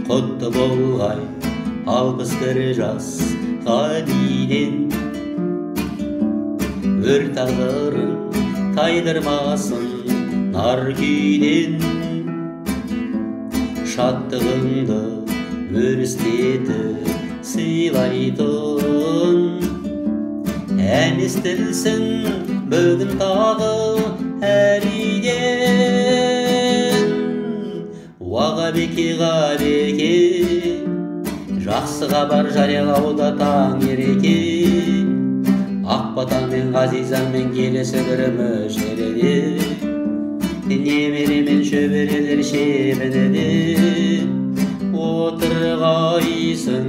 құтты болғай алпыс бір жасқа дейін. Өр тағдырын тайдырмасын нар күйден. Шаттығыңды өрістетіп сыйлайтын ән естілсін бүгін тағы әр үйден. Уағабеке ғабеке, жақсы хабар жариялауда таң ереке. Ақбатамен ғазизамен келесі бір мүшереде, немере мен шөберелер шебінеде отырғайсың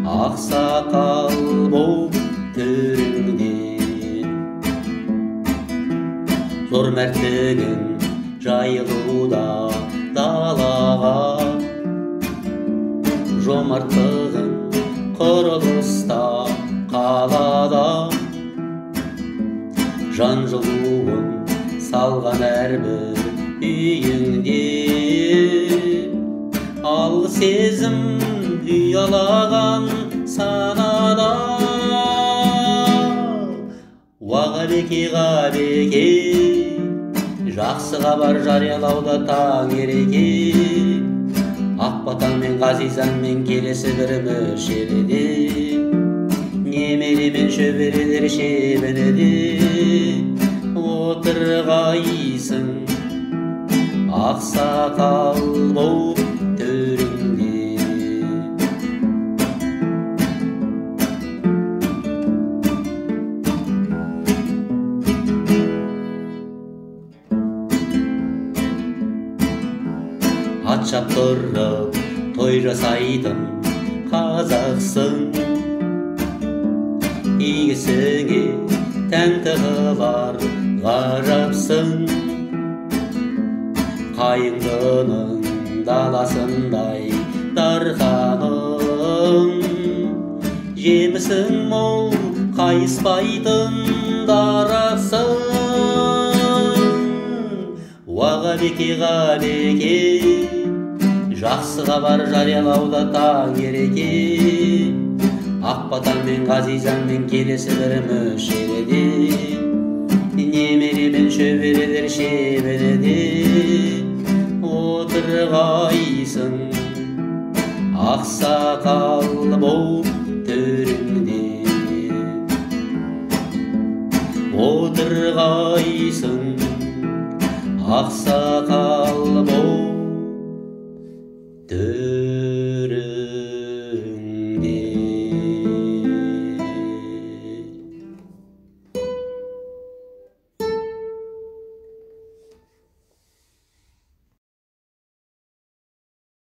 ақсақал боп төріңде. Зор мәрттігін жайылуда далаға, жомарттығын құрылыста қалада. Жан жылуын салған әрбір үйіңде, алғы сезім ұялаған санада. Уағабеке ғабеке, жақсы хабар жариялауда таң ереке. Ақбатамен ғазизамен келесі бір мүшереде, немере мен шөберелер шебінеде отырғайсың ақсақал боп төріңде. Ат шаптырып той жасайтын қазақсың, игісіңе тәнтігі бар ғажапсың. Қайыңдының даласындай дарханың, жемісің мол қайыспайтын дарақсың. Уағабеке ғабеке, жақсы хабар жариялауда таң ереке. Ақбатамен ғазизамен келесі бір мүшереде, немере мен шөберелер шебінеде отырғайсың ақсақал боп төріңде. Отырғайсың ақсақал боп төріңде.